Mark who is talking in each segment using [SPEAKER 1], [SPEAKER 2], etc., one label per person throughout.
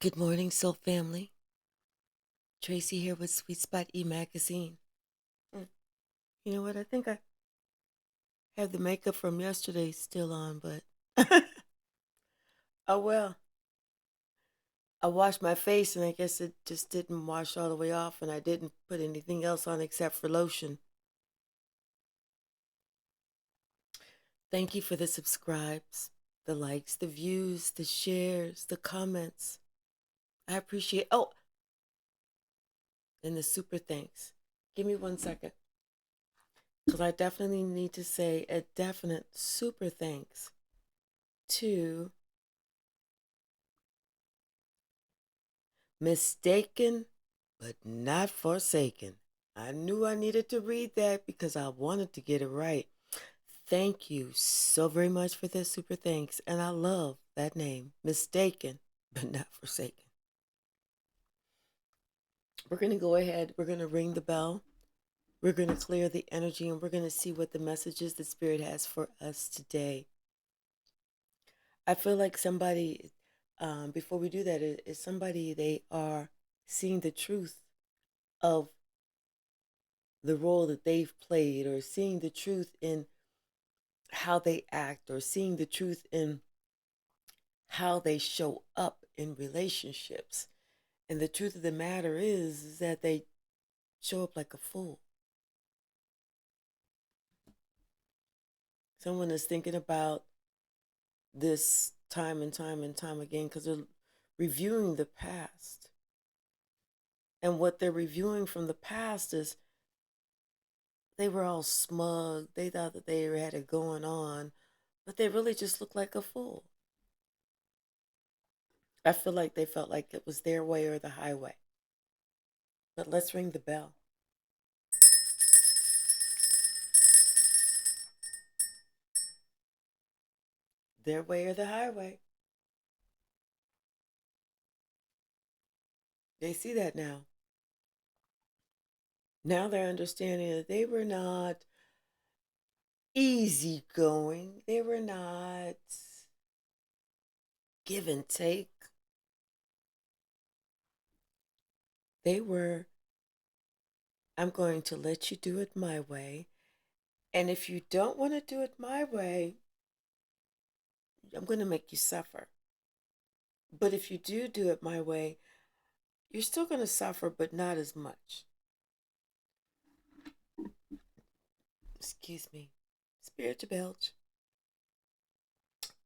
[SPEAKER 1] Good morning, Soul Family. Tracy here with Sweet Spot E-Magazine. You know what? I think I have the makeup from yesterday still on, but oh well. I washed my face and I guess it just didn't wash all the way off, and I didn't put anything else on except for lotion. Thank you for the subscribes, the likes, the views, the shares, the comments. I appreciate. Oh, and the super thanks. Give me 1 second, because I definitely need to say a definite super thanks to Mistaken but not forsaken. I knew I needed to read that because I wanted to get it right. Thank you so very much for this super thanks. And I love that name, Mistaken but not forsaken. We're going to go ahead. We're going to ring the bell. We're going to clear the energy, and we're going to see what the messages the Spirit has for us today. I feel like somebody, before we do that, is somebody, they are seeing the truth of the role that they've played, or seeing the truth in how they act, or seeing the truth in how they show up in relationships. And the truth of the matter is that they show up like a fool. Someone is thinking about this time and time and time again because they're reviewing the past. And what they're reviewing from the past is they were all smug. They thought that they had it going on, but they really just looked like a fool. I feel like they felt like it was their way or the highway. But let's ring the bell. Their way or the highway. They see that now. Now they're understanding that they were not easygoing. They were not give and take. They were, I'm going to let you do it my way. And if you don't want to do it my way, I'm going to make you suffer. But if you do it my way, you're still going to suffer, but not as much. Excuse me. Spirit to belch.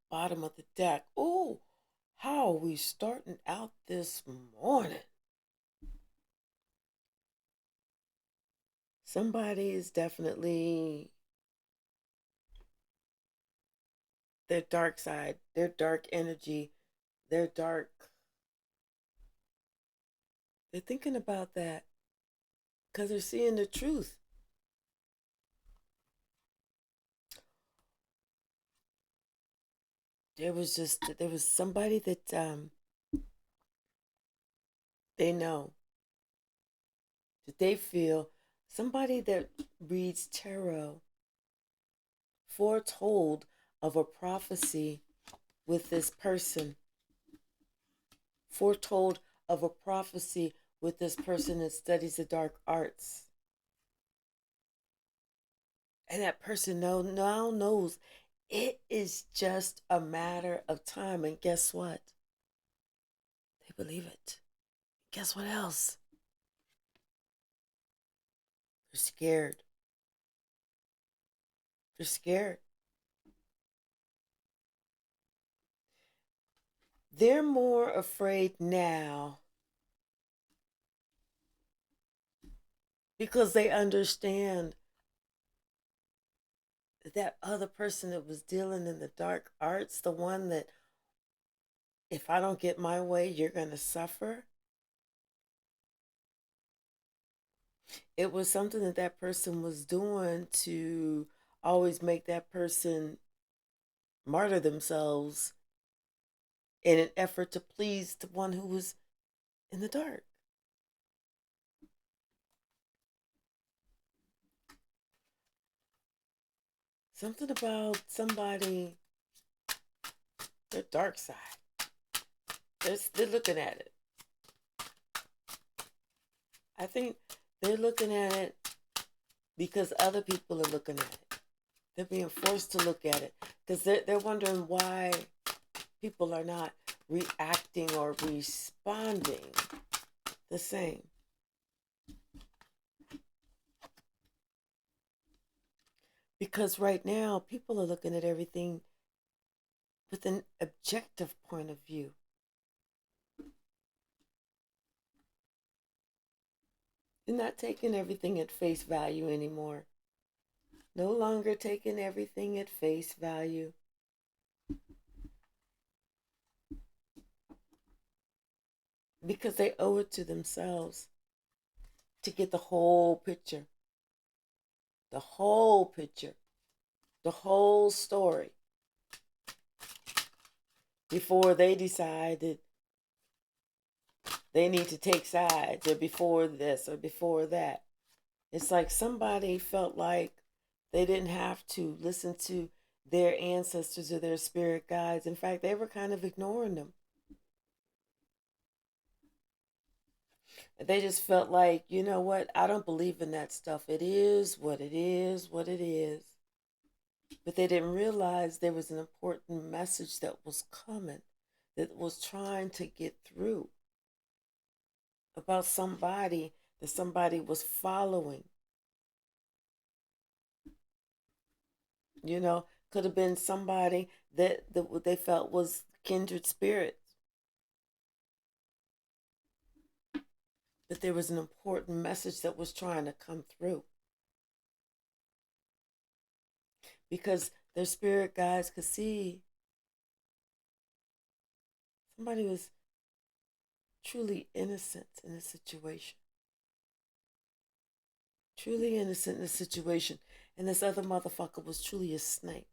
[SPEAKER 1] Bottom of the deck. Oh, how are we starting out this morning? Somebody is definitely their dark side, their dark energy, their dark. They're thinking about that because they're seeing the truth. There was somebody that they know, that they feel, somebody that reads tarot foretold of a prophecy with this person, foretold of a prophecy with this person that studies the dark arts. And that person now knows it is just a matter of time. And guess what? They believe it. Guess what else? They're scared. They're scared. They're more afraid now because they understand that other person that was dealing in the dark arts, the one that, if I don't get my way, you're going to suffer. It was something that that person was doing to always make that person martyr themselves in an effort to please the one who was in the dark. Something about somebody, their dark side. They're looking at it. I think they're looking at it because other people are looking at it. They're being forced to look at it because they're wondering why people are not reacting or responding the same. Because right now, people are looking at everything with an objective point of view. They're not taking everything at face value anymore. No longer taking everything at face value. Because they owe it to themselves to get the whole picture. The whole picture. The whole story. Before they decide that they need to take sides, or before this or before that. It's like somebody felt like they didn't have to listen to their ancestors or their spirit guides. In fact, they were kind of ignoring them. They just felt like, you know what, I don't believe in that stuff. It is what it is, what it is. But they didn't realize there was an important message that was coming, that was trying to get through about somebody that somebody was following. You know, could have been somebody that they felt was kindred spirits. But there was an important message that was trying to come through. Because their spirit guides could see somebody was truly innocent in a situation. Truly innocent in a situation. And this other motherfucker was truly a snake.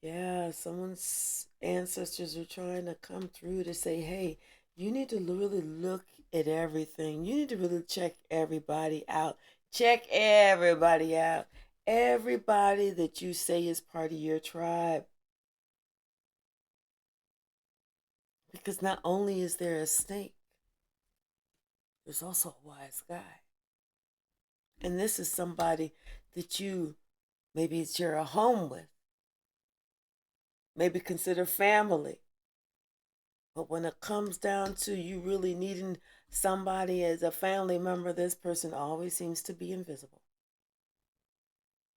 [SPEAKER 1] Yeah, someone's ancestors are trying to come through to say, hey, you need to really look at everything. You need to really check everybody out. Check everybody out. Everybody that you say is part of your tribe. Because not only is there a snake, there's also a wise guy. And this is somebody that you, maybe it's you're a home with, maybe consider family. But when it comes down to you really needing somebody as a family member, this person always seems to be invisible.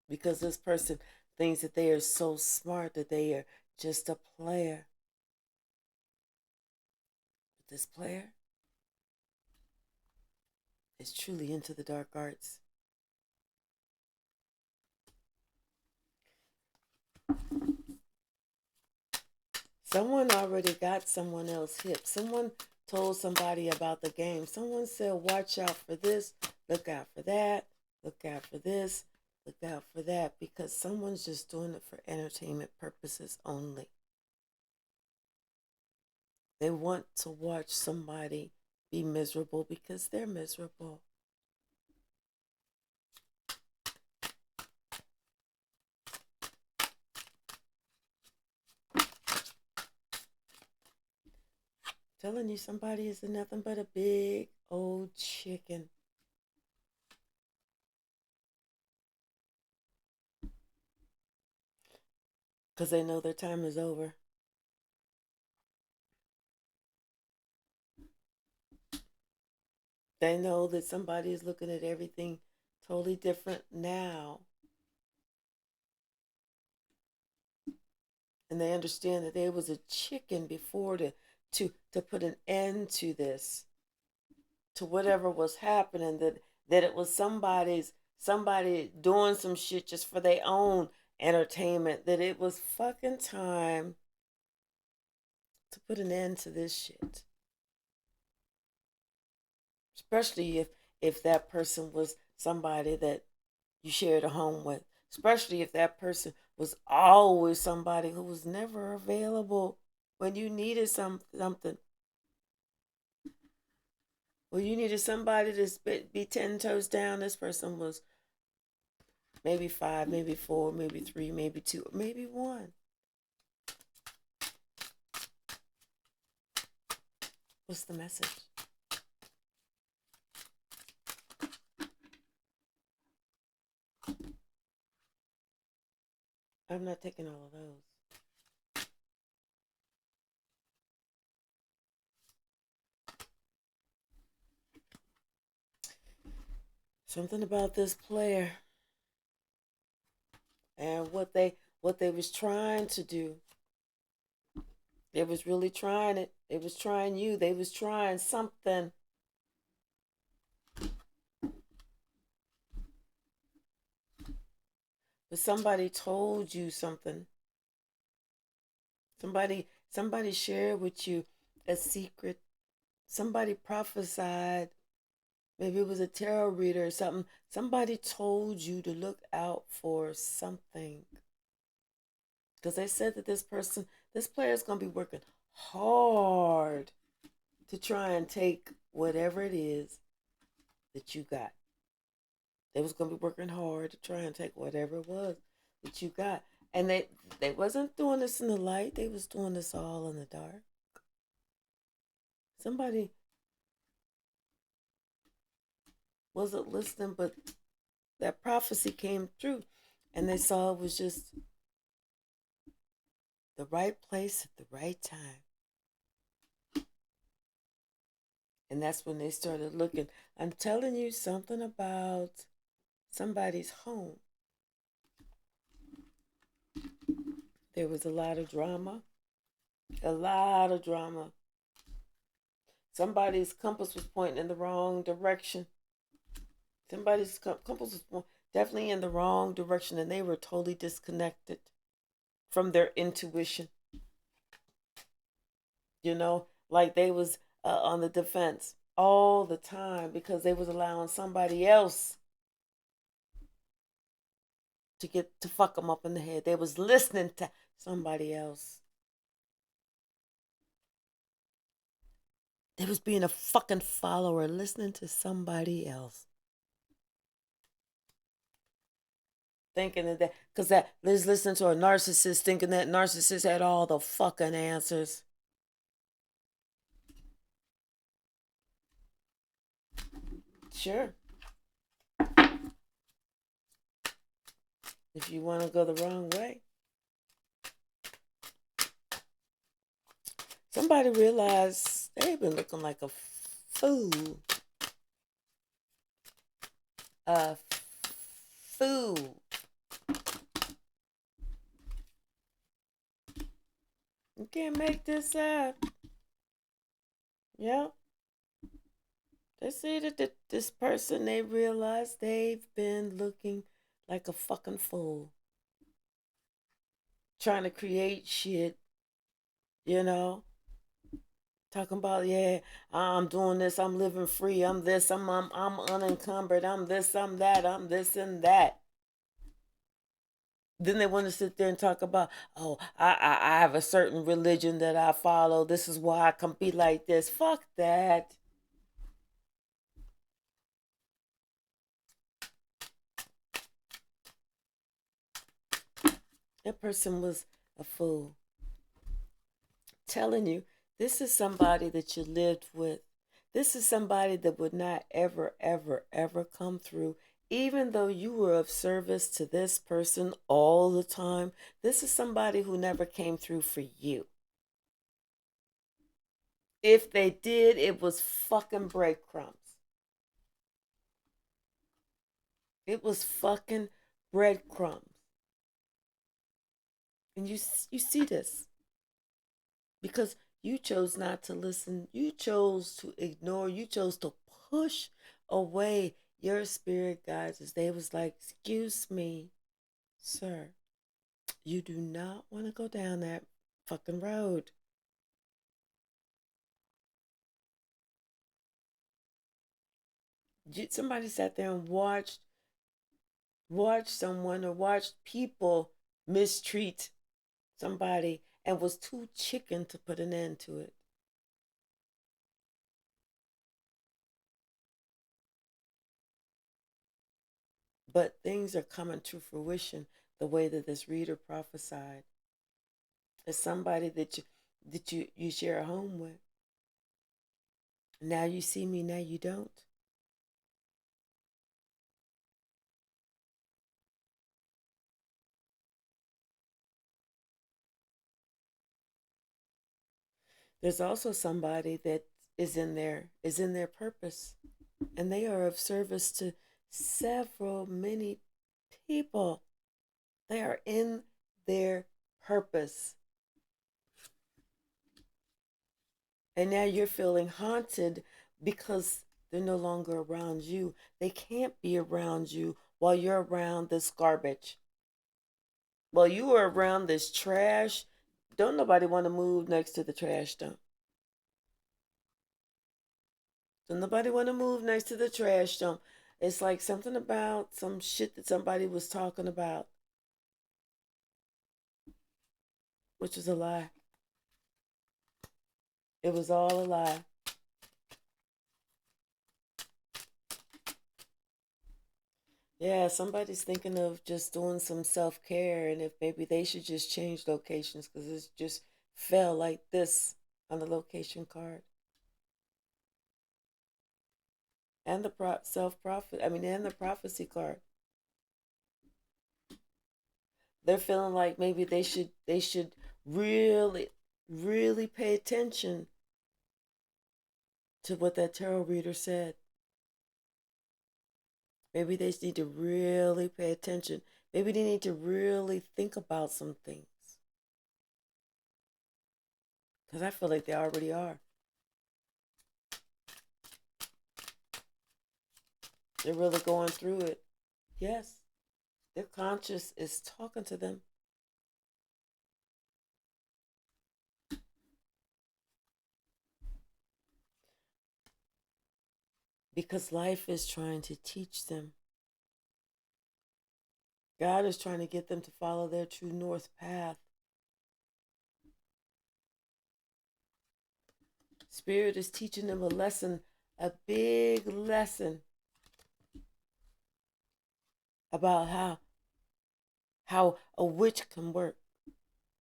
[SPEAKER 1] Because this person thinks that they are so smart that they are just a player. But this player is truly into the dark arts. Someone already got someone else hip. Someone told somebody about the game. Someone said, watch out for this, look out for that, look out for this, look out for that, because someone's just doing it for entertainment purposes only. They want to watch somebody be miserable because they're miserable. Telling you somebody is nothing but a big old chicken. Because they know their time is over. They know that somebody is looking at everything totally different now. And they understand that there was a chicken before to put an end to this, to whatever was happening, that it was somebody doing some shit just for their own entertainment, that it was fucking time to put an end to this shit. Especially if that person was somebody that you shared a home with. Especially if that person was always somebody who was never available when you needed something. Well, you needed somebody to be 10 toes down. This person was maybe 5, maybe 4, maybe 3, maybe 2, maybe 1. What's the message? I'm not taking all of those. Something about this player and what they was trying to do. They was really trying it. They was trying you. They was trying something. But somebody told you something. Somebody shared with you a secret. Somebody prophesied. Maybe it was a tarot reader or something. Somebody told you to look out for something. Because they said that this player is going to be working hard to try and take whatever it is that you got. They was going to be working hard to try and take whatever it was that you got. And they wasn't doing this in the light. They was doing this all in the dark. Somebody wasn't listening, but that prophecy came through. And they saw it was just the right place at the right time. And that's when they started looking. I'm telling you something about somebody's home. There was a lot of drama. A lot of drama. Somebody's compass was pointing in the wrong direction. Somebody's compass was definitely in the wrong direction, and they were totally disconnected from their intuition. You know, like they was on the defense all the time because they was allowing somebody else to fuck them up in the head. They was listening to somebody else. They was being a fucking follower, listening to somebody else. Thinking that, because that is listening to a narcissist, thinking that narcissist had all the fucking answers. Sure. If you want to go the wrong way. Somebody realized they've been looking like a fool. A fool. You can't make this up. Yep. They see that this person, they realize they've been looking like a fucking fool. Trying to create shit, you know. Talking about, yeah, I'm doing this, I'm living free, I'm this, I'm unencumbered, I'm this, I'm that, I'm this and that. Then they want to sit there and talk about, oh, I have a certain religion that I follow. This is why I can be like this. Fuck that. That person was a fool. Telling you, this is somebody that you lived with. This is somebody that would not ever, ever, ever come through. Even though you were of service to this person all the time, this is somebody who never came through for you. If they did, it was fucking breadcrumbs. It was fucking breadcrumbs. And you see this because you chose not to listen. You chose to ignore. You chose to push away your spirit guides as they was like, excuse me, sir, you do not want to go down that fucking road. Somebody sat there and watched someone or watched people mistreat somebody and was too chicken to put an end to it. but things are coming to fruition the way that this reader prophesied. It's somebody that you share a home with. Now you see me, now you don't. There's also somebody that is in their purpose, and they are of service to many people. They are in their purpose. And now you're feeling haunted because they're no longer around you. They can't be around you while you're around this garbage. While you are around this trash, don't nobody want to move next to the trash dump. Don't nobody want to move next to the trash dump. It's like something about some shit that somebody was talking about, which was a lie. It was all a lie. Yeah, somebody's thinking of just doing some self care, and if maybe they should just change locations because it just fell like this on the location card and the self prophet. I mean, and the prophecy card. They're feeling like maybe they should really really pay attention to what that tarot reader said. Maybe they just need to really pay attention. Maybe they need to really think about some things. Because I feel like they already are. They're really going through it. Yes, their conscious is talking to them. Because life is trying to teach them. God is trying to get them to follow their true north path. Spirit is teaching them a lesson, a big lesson about how a witch can work,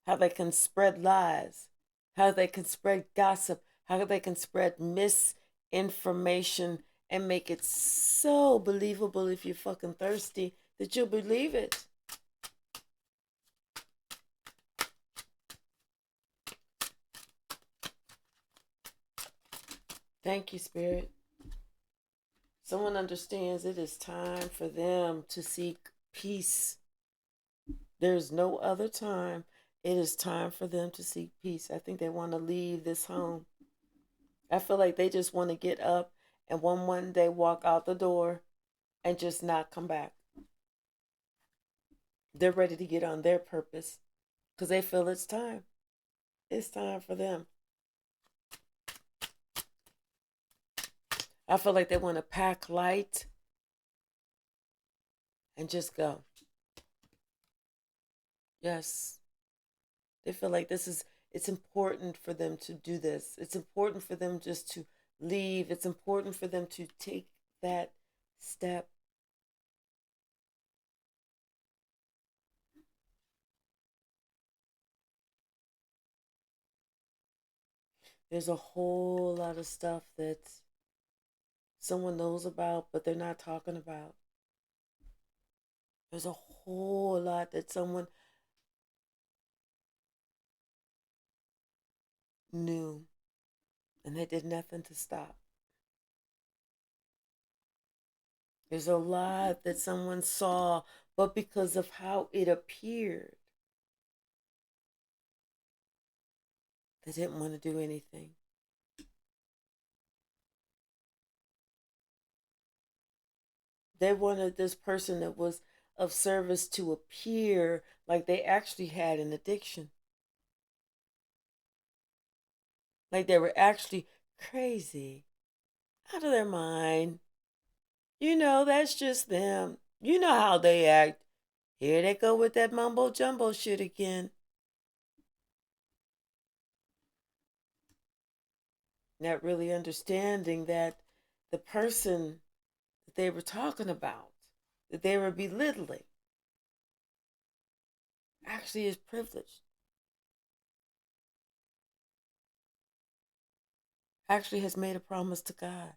[SPEAKER 1] how they can spread lies, how they can spread gossip, how they can spread misinformation and make it so believable if you're fucking thirsty that you'll believe it. Thank you, Spirit. Someone understands it is time for them to seek peace. There's no other time. It is time for them to seek peace. I think they want to leave this home. I feel like they just want to get up and one day walk out the door and just not come back. They're ready to get on their purpose because they feel it's time. It's time for them. I feel like they want to pack light and just go. Yes. They feel like it's important for them to do this. It's important for them just to leave. It's important for them to take that step. There's a whole lot of stuff that someone knows about, but they're not talking about. There's a whole lot that someone knew and they did nothing to stop. There's a lot that someone saw, but because of how it appeared, they didn't want to do anything. They wanted this person that was of service to appear like they actually had an addiction. Like they were actually crazy, out of their mind. That's just them. You know how they act. Here they go with that mumbo jumbo shit again. Not really understanding that the person that they were talking about that they were belittling actually is privilege. Actually has made a promise to God.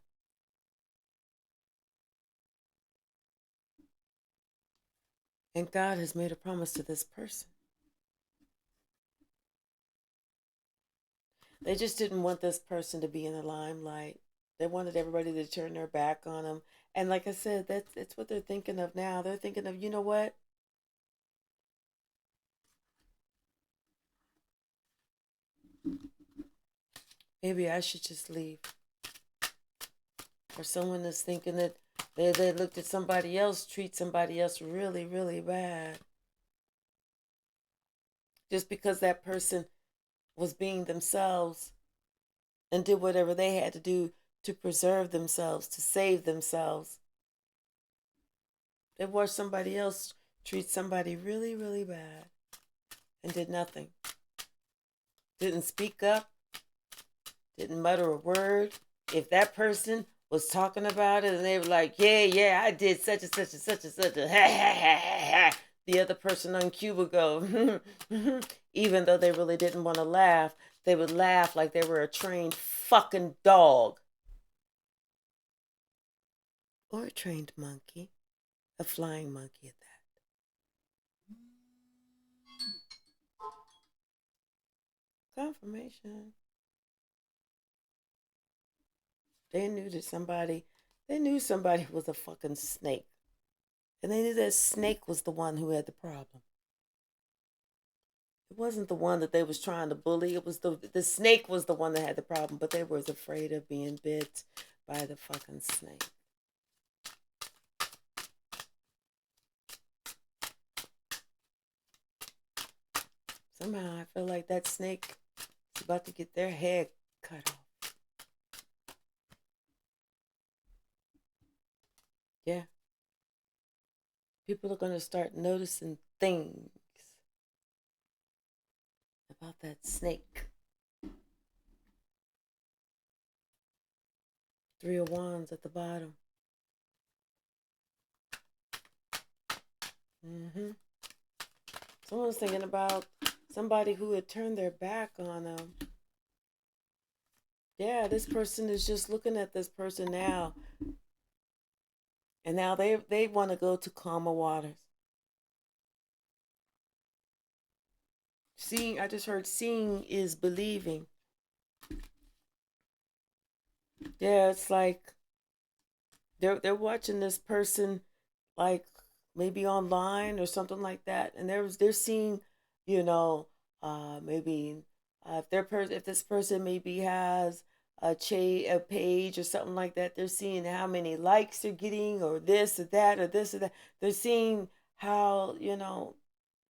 [SPEAKER 1] And God has made a promise to this person. They just didn't want this person to be in the limelight. They wanted everybody to turn their back on them. And like I said, that's what they're thinking of now. They're thinking of, you know what? Maybe I should just leave. Or someone is thinking that they looked at somebody else, treat somebody else really, really bad. Just because that person was being themselves and did whatever they had to do to preserve themselves, to save themselves. They watched somebody else treat somebody really, really bad and did nothing. Didn't speak up, didn't mutter a word. If that person was talking about it and they were like, yeah, I did such and such and such and such, ha ha ha ha, the other person on cue would go, even though they really didn't want to laugh, they would laugh like they were a trained fucking dog. Or a trained monkey, a flying monkey at that. Confirmation. They knew somebody was a fucking snake. And they knew that snake was the one who had the problem. It wasn't the one that they was trying to bully. It was the snake was the one that had the problem, but they was afraid of being bit by the fucking snake. Somehow I feel like that snake is about to get their head cut off. Yeah. People are going to start noticing things about that snake. Three of Wands at the bottom. Someone's thinking about somebody who had turned their back on them. Yeah, this person is just looking at this person now. And now they want to go to calmer waters. Seeing, I just heard seeing is believing. Yeah, it's like they're watching this person like maybe online or something like that, and they're seeing, you know, maybe if this person maybe has a page or something like that, they're seeing how many likes they're getting or this or that or this or that. They're seeing how,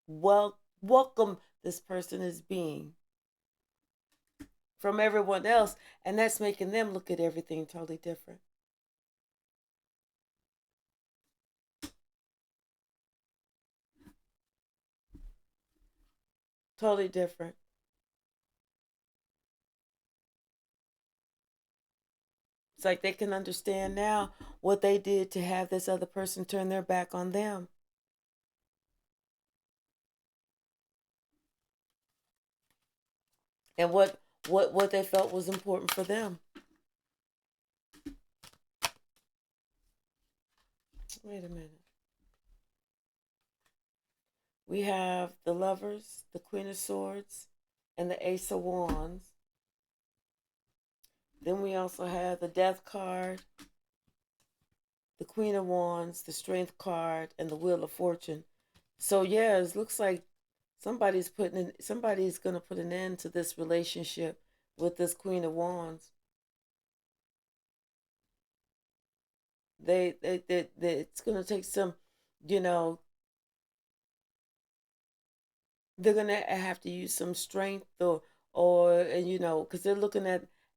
[SPEAKER 1] welcome this person is being from everyone else, and that's making them look at everything totally different. Totally different. It's like they can understand now what they did to have this other person turn their back on them. And what they felt was important for them. Wait a minute. We have the Lovers, the Queen of Swords, and the Ace of Wands. Then we also have the Death card, the Queen of Wands, the Strength card, and the Wheel of Fortune. So yeah, it looks like somebody's gonna put an end to this relationship with this Queen of Wands. It's gonna take some, you know, they're gonna have to use some strength or and because they're looking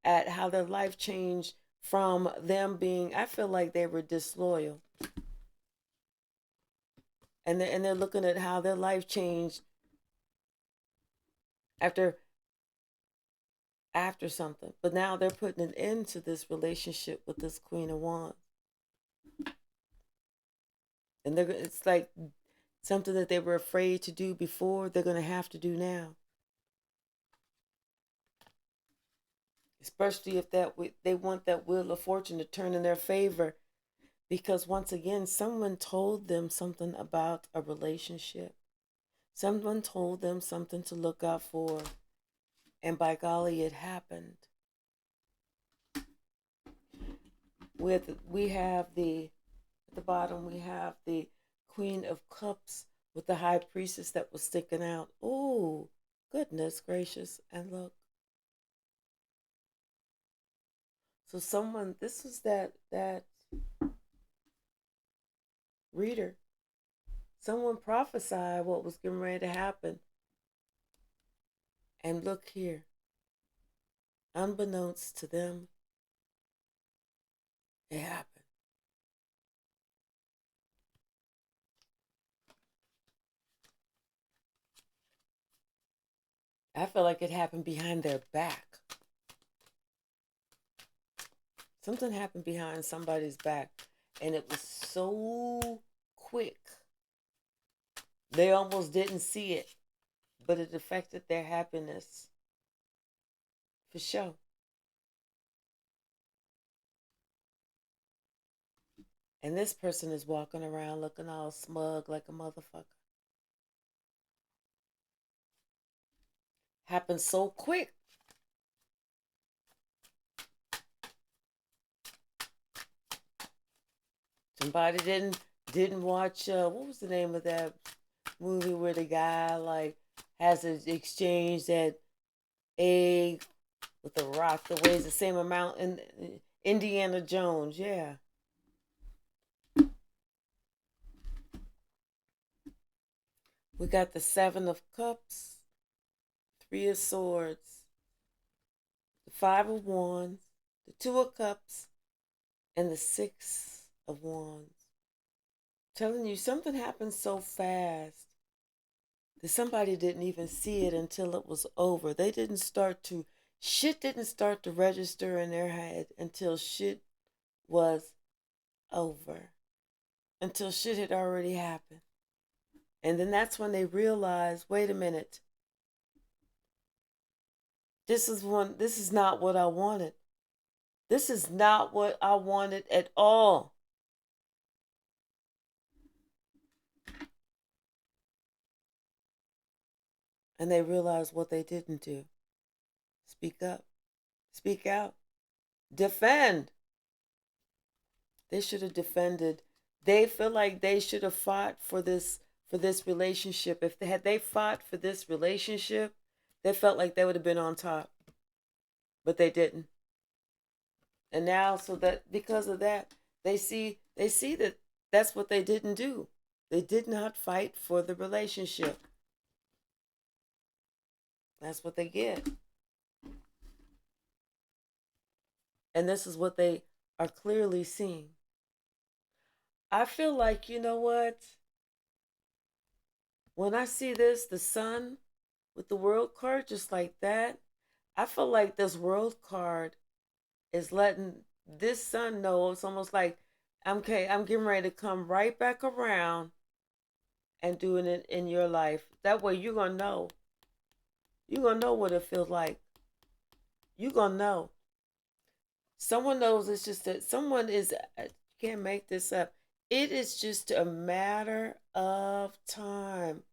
[SPEAKER 1] at how their life changed from them being. I feel like they were disloyal, and they're looking at how their life changed after something. But now they're putting an end to this relationship with this Queen of Wands. And it's like something that they were afraid to do before, they're going to have to do now. Especially if they want that wheel of fortune to turn in their favor. Because once again, someone told them something about a relationship. Someone told them something to look out for. And by golly, it happened. We have at the bottom, we have the Queen of Cups with the High Priestess that was sticking out. Oh, goodness gracious. And look. So this was that reader. Someone prophesied what was getting ready to happen. And look here. Unbeknownst to them, it happened. I feel like it happened behind their back. Something happened behind somebody's back, and it was so quick. They almost didn't see it, but it affected their happiness. For sure. And this person is walking around looking all smug like a motherfucker. Happened so quick. Somebody didn't watch what was the name of that movie where the guy like has to exchange that egg with a rock that weighs the same amount in Indiana Jones, yeah. We got the Seven of Cups, Three of Swords, the Five of Wands, the Two of Cups, and the Six of Wands. Telling you something happened so fast that somebody didn't even see it until it was over. Shit didn't start to register in their head until shit was over. Until shit had already happened. And then that's when they realized, wait a minute. This is not what I wanted. This is not what I wanted at all. And they realized what they didn't do. Speak up. Speak out. Defend. They should have defended. They feel like they should have fought for this relationship. If they fought for this relationship, they felt like they would have been on top. But they didn't. And now, so that because of that, they see that that's what they didn't do. They did not fight for the relationship. That's what they get. And this is what they are clearly seeing. I feel like, you know what? When I see this, the sun with the world card just like that, I feel like this world card is letting this sun know. It's almost like, okay, I'm getting ready to come right back around and doing it in your life. That way you're going to know. You're going to know what it feels like. You're going to know. Someone knows. It's just that someone is, you can't make this up. It is just a matter of time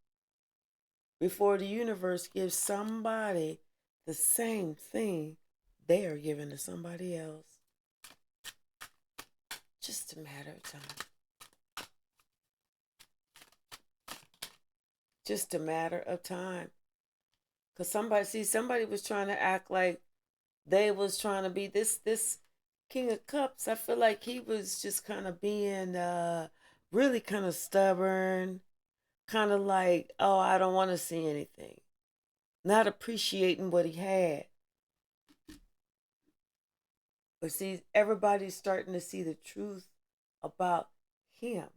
[SPEAKER 1] before the universe gives somebody the same thing they are giving to somebody else. Just a matter of time. Just a matter of time. Because somebody was trying to act like they was trying to be this King of Cups. I feel like he was just kind of being really kind of stubborn, kind of like, oh, I don't want to see anything. Not appreciating what he had. But see, everybody's starting to see the truth about him.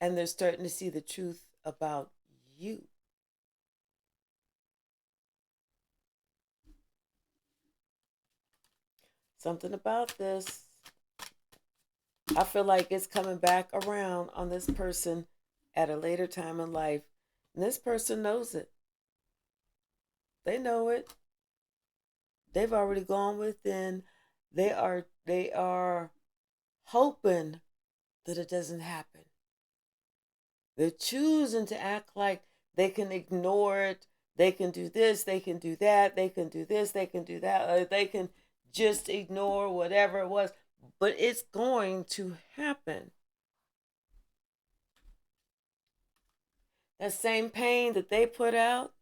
[SPEAKER 1] And they're starting to see the truth about you. Something about this. I feel like it's coming back around on this person at a later time in life. And this person knows it. They know it. They've already gone within. They are hoping that it doesn't happen. They're choosing to act like they can ignore it. They can do this, they can do that, they can do this, they can do that, or they can just ignore whatever it was. But it's going to happen. That same pain that they put out,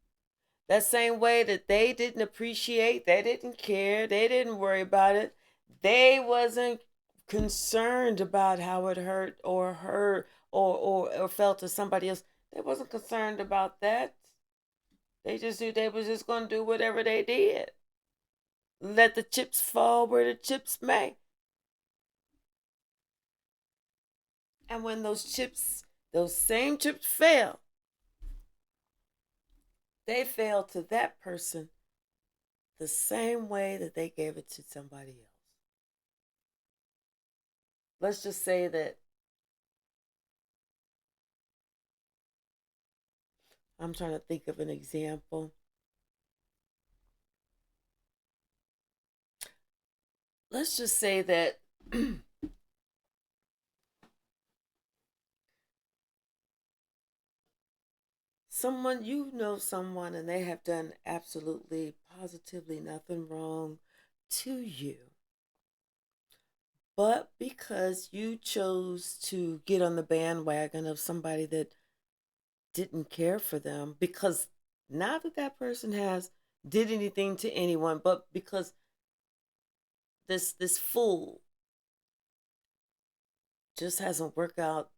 [SPEAKER 1] that same way that they didn't appreciate, they didn't care, they didn't worry about it, they wasn't concerned about how it hurt or felt to somebody else. They wasn't concerned about that. They just knew they was just gonna do whatever they did. Let the chips fall where the chips may. And when those same chips fell, they fell to that person the same way that they gave it to somebody else. Let's just say that I'm trying to think of an example. Let's just say that someone and they have done absolutely positively nothing wrong to you, but because you chose to get on the bandwagon of somebody that didn't care for them, because not that that person has did anything to anyone, but because this fool just hasn't worked out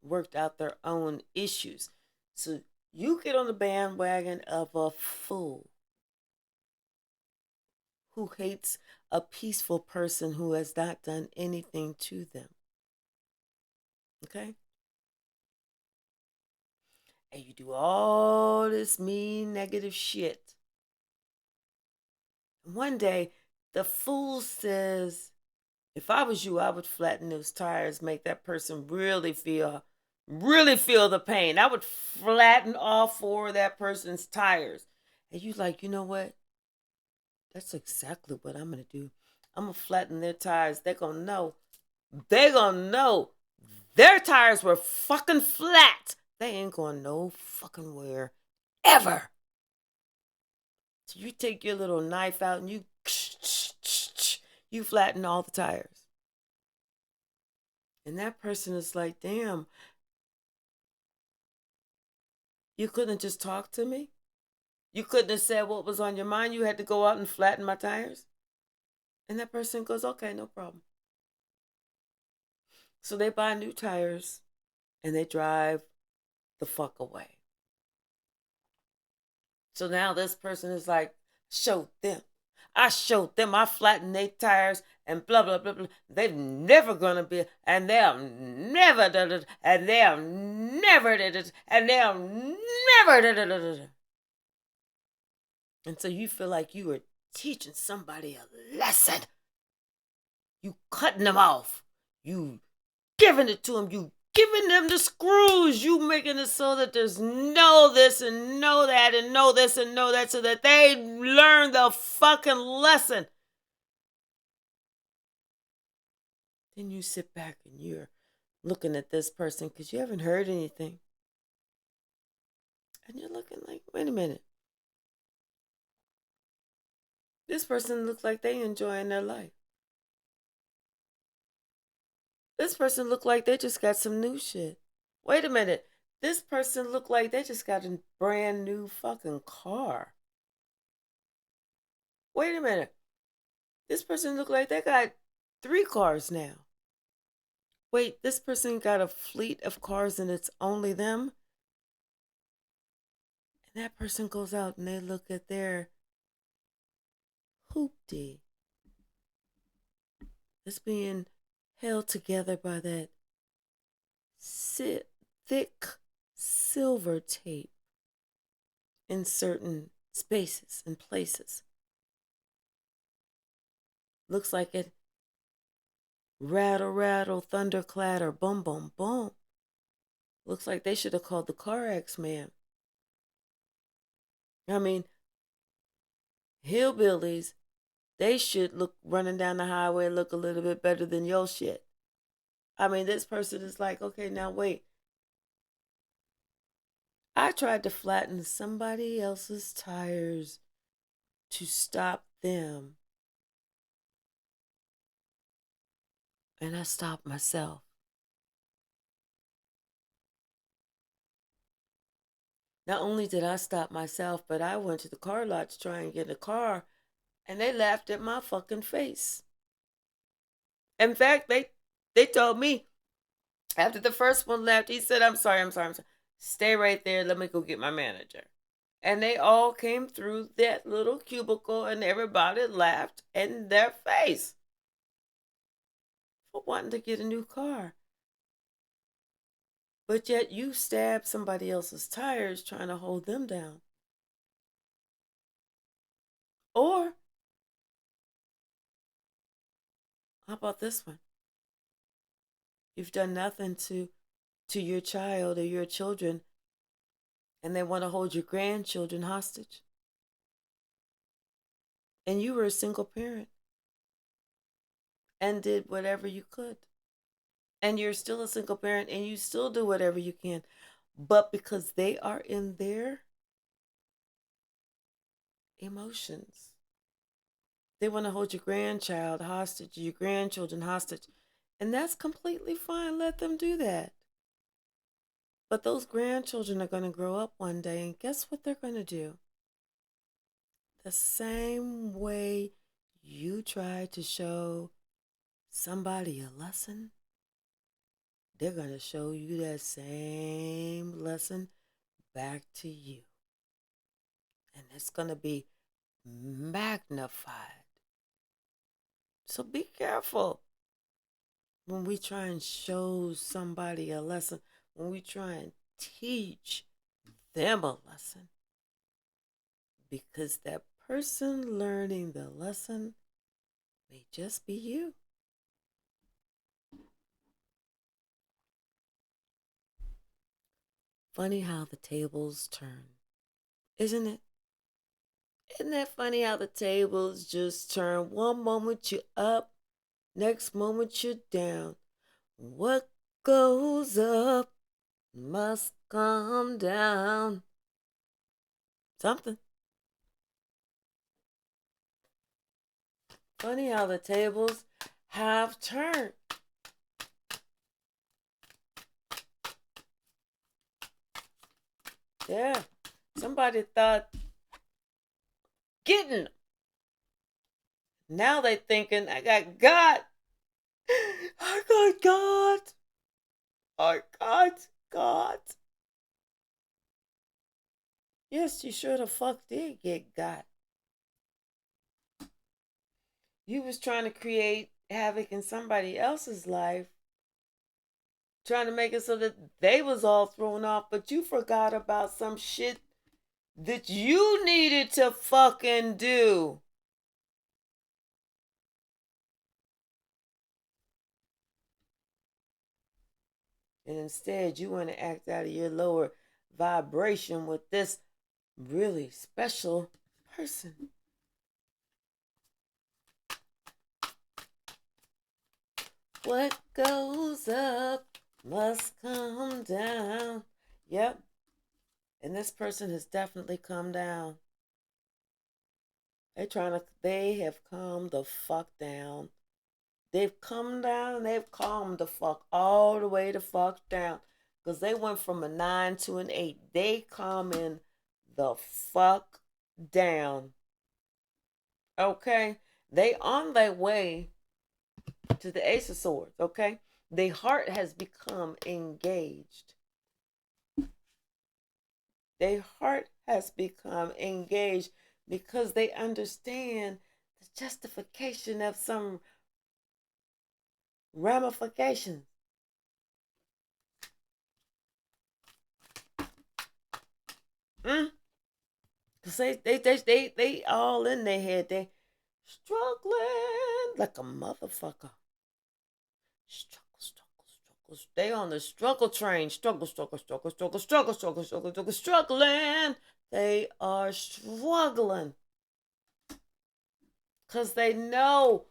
[SPEAKER 1] their own issues. So you get on the bandwagon of a fool who hates a peaceful person who has not done anything to them. Okay? And you do all this mean, negative shit. And one day, the fool says, if I was you, I would flatten those tires, make that person really feel the pain. I would flatten all four of that person's tires. And you like, you know what? That's exactly what I'm going to do. I'm going to flatten their tires. They're going to know. They're going to know their tires were fucking flat. They ain't going no fucking where ever. So you take your little knife out and you flatten all the tires. And that person is like, damn, you couldn't just talk to me? You couldn't have said what was on your mind? You had to go out and flatten my tires? And that person goes, okay, no problem. So they buy new tires and they drive the fuck away. So now this person is like, showed them. I showed them. I flattened their tires and blah, blah, blah, blah. They're never going to be, and they'll never, and they'll never, and they'll never. And so you feel like you were teaching somebody a lesson. You cutting them off. You giving it to them. You giving them the screws. You making it so that there's no this and no that and no this and no that so that they learn the fucking lesson. Then you sit back and you're looking at this person because you haven't heard anything. And you're looking like, wait a minute. This person looks like they enjoying their life. This person look like they just got some new shit. Wait a minute. This person look like they just got a brand new fucking car. Wait a minute. This person look like they got 3 cars now. Wait, this person got a fleet of cars and it's only them? And that person goes out and they look at their hoopty. It's being held together by that thick silver tape in certain spaces and places. Looks like it Rattle, rattle, thunder clatter, boom, boom, boom. Looks like they should have called the car X man. I mean, hillbillies, they should look running down the highway look a little bit better than your shit. I mean, this person is like, okay, now wait. I tried to flatten somebody else's tires to stop them, and I stopped myself. Not only did I stop myself, but I went to the car lot to try and get a car, and they laughed at my fucking face. In fact, they told me after the first one left, he said, I'm sorry, I'm sorry, I'm sorry. Stay right there. Let me go get my manager. And they all came through that little cubicle and everybody laughed in their face for wanting to get a new car. But yet you stabbed somebody else's tires trying to hold them down. Or how about this one? You've done nothing to your child or your children, and they want to hold your grandchildren hostage. And you were a single parent and did whatever you could. And you're still a single parent and you still do whatever you can. But because they are in their emotions, they want to hold your grandchild hostage, your grandchildren hostage. And that's completely fine. Let them do that. But those grandchildren are going to grow up one day, and guess what they're going to do? The same way you try to show somebody a lesson, they're going to show you that same lesson back to you. And it's going to be magnified. So be careful when we try and show somebody a lesson, when we try and teach them a lesson. Because that person learning the lesson may just be you. Funny how the tables turn, isn't it? Isn't that funny how the tables just turn? One moment you're up, next moment you're down. What goes up must come down. Something. Funny how the tables have turned. Yeah. Somebody thought getting them. Now they thinking, I got God. I got God. I got God. Yes, you sure the fuck did get God. You was trying to create havoc in somebody else's life, trying to make it so that they was all thrown off, but you forgot about some shit that you needed to fucking do. And instead, you want to act out of your lower vibration with this really special person. What goes up must come down. Yep. And this person has definitely come down. They have calmed the fuck down. They've come down and they've calmed the fuck all the way the fuck down. Because they went from a 9 to an 8. They calming the fuck down. Okay? They on their way to the Ace of Swords. Okay? Their heart has become engaged. Their heart has become engaged because they understand the justification of some ramifications. Cause they all in their head. They struggling like a motherfucker. Struggle, struggle, struggle. They on the struggle train. Struggle, struggle, struggle, struggle, struggle, struggle, struggle, struggle, struggling. They are struggling. Because they know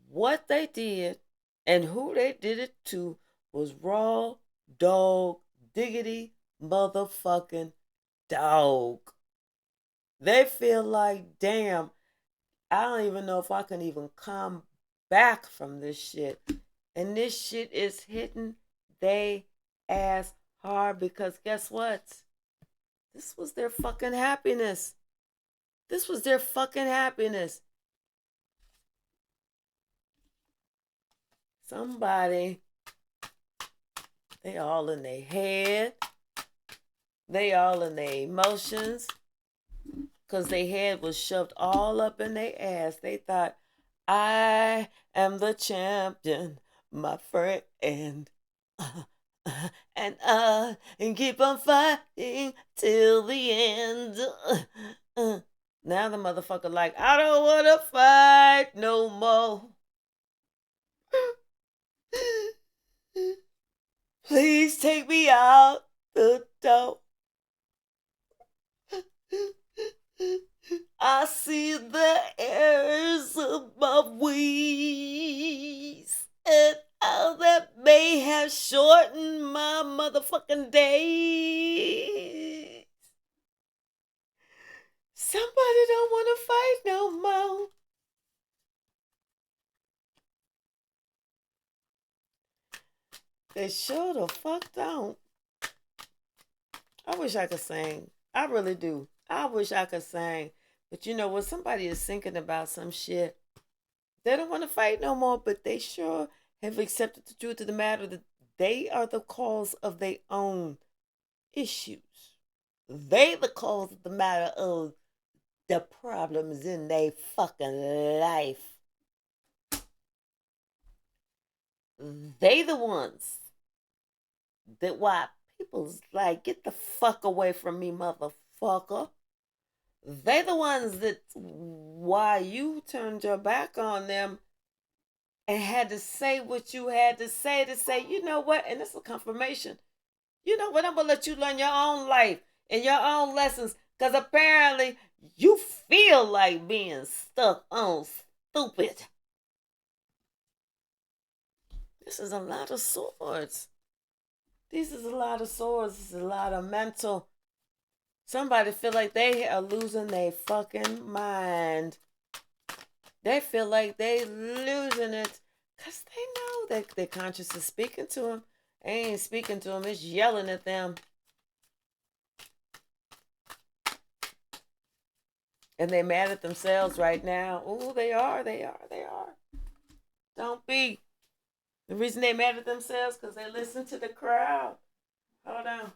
[SPEAKER 1] what they did and who they did it to was raw dog diggity motherfucking dog. They feel like, damn, I don't even know if I can even come back from this shit. And this shit is hitting they ass hard because guess what? This was their fucking happiness. This was their fucking happiness. Somebody, they all in their head. They all in their emotions. Because their head was shoved all up in their ass. They thought, I am the champion, my friend. And keep on fighting till the end. Now the motherfucker like, I don't want to fight no more. Please take me out the door. I see the airs above wings, and how that may have shortened my motherfucking days. Somebody don't want to fight no more. They sure the fuck don't. I wish I could sing. I really do. I wish I could sing. But you know, when somebody is thinking about some shit, they don't want to fight no more, but they sure have accepted the truth of the matter that they are the cause of their own issues. They the cause of the matter of the problems in their fucking life. They the ones that why people's like, get the fuck away from me, motherfucker. They the ones that why you turned your back on them and had to say what you had to say, you know what, and it's a confirmation. You know what, I'm gonna let you learn your own life and your own lessons, because apparently you feel like being stuck on stupid. This is a lot of swords. This is a lot of swords. This is a lot of mental. Somebody feel like they are losing their fucking mind. They feel like they losing it because they know that their conscience is speaking to them. They ain't speaking to them. It's yelling at them. And they mad at themselves right now. Oh, they are. Don't be. The reason they mad at themselves because they listen to the crowd. Hold on.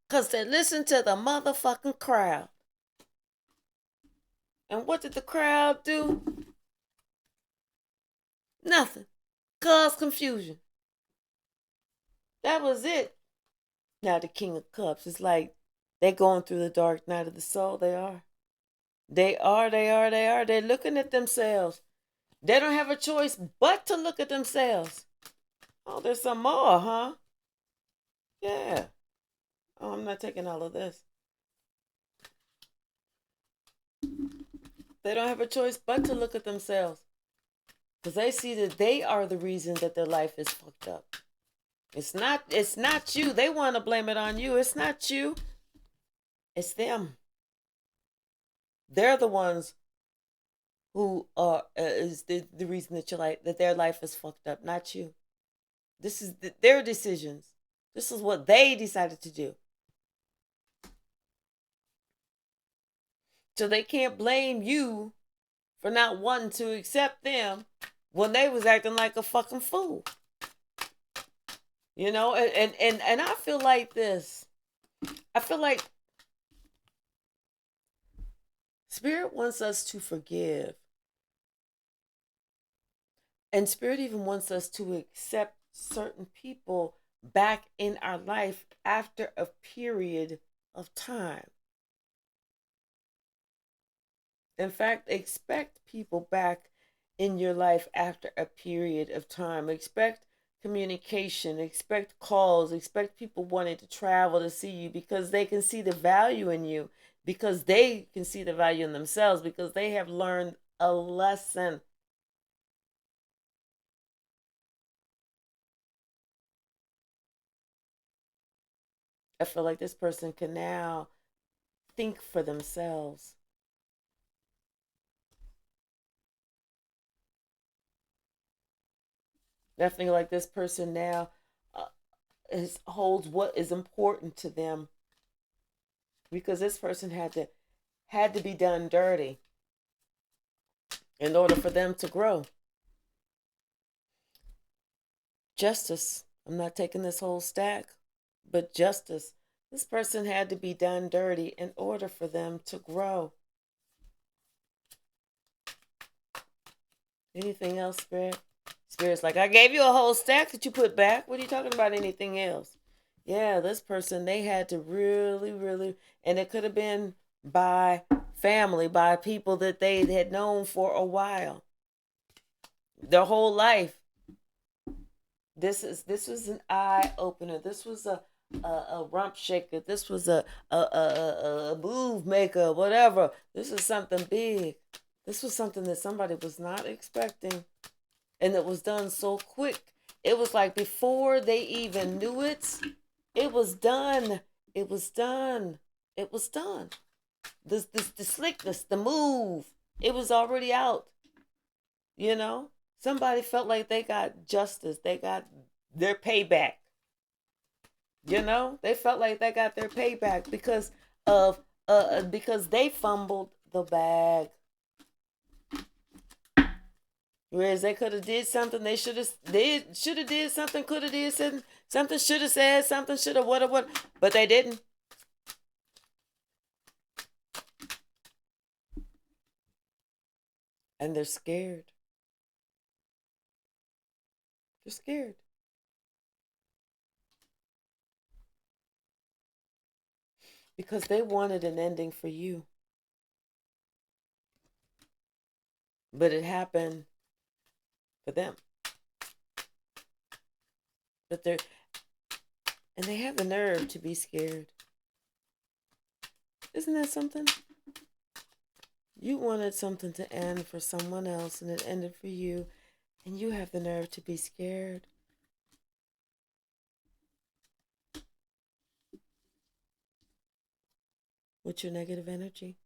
[SPEAKER 1] Because they listen to the motherfucking crowd. And what did the crowd do? Nothing. Cause confusion. That was it. Now the King of Cups is like, they're going through the dark night of the soul. They are. They're looking at themselves. They don't have a choice but to look at themselves. Oh, there's some more, huh? Yeah. Oh, I'm not taking all of this. They don't have a choice but to look at themselves. Because they see that they are the reason that their life is fucked up. It's not you. They want to blame it on you. It's not you. It's them. They're the ones who are is the reason that that their life is fucked up, not you. This is their decisions. This is what they decided to do. So they can't blame you for not wanting to accept them when they was acting like a fucking fool. You know, and I feel like this. I feel like Spirit wants us to forgive. And Spirit even wants us to accept certain people back in our life after a period of time. In fact, expect people back in your life after a period of time. Expect communication, expect calls, expect people wanting to travel to see you because they can see the value in you, because they can see the value in themselves, because they have learned a lesson. I feel like this person can now think for themselves. I feel like this person now uh, holds what is important to them, because this person had to be done dirty in order for them to grow. Justice. I'm not taking this whole stack, but justice. This person had to be done dirty in order for them to grow. Anything else, Spirit? Spirit's like, I gave you a whole stack that you put back. What are you talking about? Anything else? Yeah, this person, they had to really, really, and it could have been by family, by people that they had known for a while, their whole life. This was an eye opener. This was a rump shaker. This was a move maker. Whatever. This is something big. This was something that somebody was not expecting, and it was done so quick. It was like before they even knew it, it was done. It was done. It was done. The slickness, the move, it was already out. You know, somebody felt like they got justice. They got their payback. You know, they felt like they got their payback of because they fumbled the bag. Whereas they could have did something, they should have did something, could have did something, should have said something, should have what, but they didn't. And they're scared. They're scared. Because they wanted an ending for you. But it happened for them. But they have the nerve to be scared. Isn't that something? You wanted something to end for someone else and it ended for you, and you have the nerve to be scared. With your negative energy.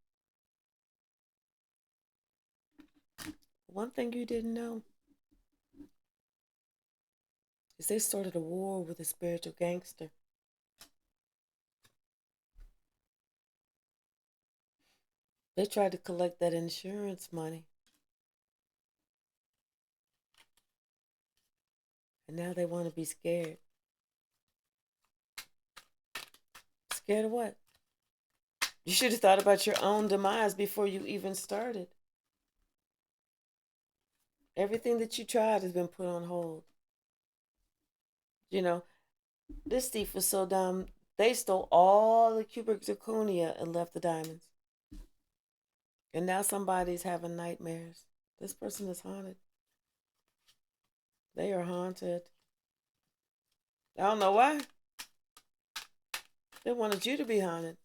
[SPEAKER 1] One thing you didn't know is they started a war with a spiritual gangster. They tried to collect that insurance money. And now they want to be scared. Scared of what? You should have thought about your own demise before you even started. Everything that you tried has been put on hold. You know, this thief was so dumb, they stole all the cubic zirconia and left the diamonds. And now somebody's having nightmares. This person is haunted. They are haunted. I don't know why. They wanted you to be haunted.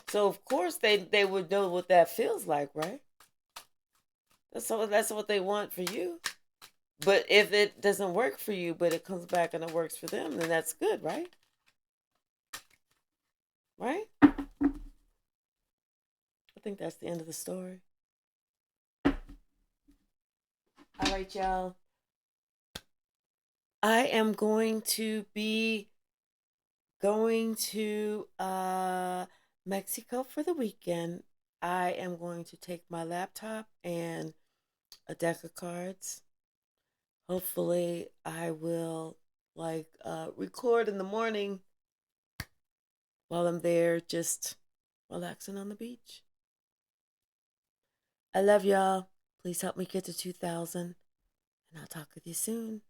[SPEAKER 1] So of course they would know what that feels like, right? That's what they want for you. But if it doesn't work for you, but it comes back and it works for them, then that's good, right? Right? I think that's the end of the story. All right, y'all. I am going to be going to Mexico for the weekend. I am going to take my laptop and a deck of cards. Hopefully, I will record in the morning while I'm there, just relaxing on the beach. I love y'all. Please help me get to 2,000, and I'll talk with you soon.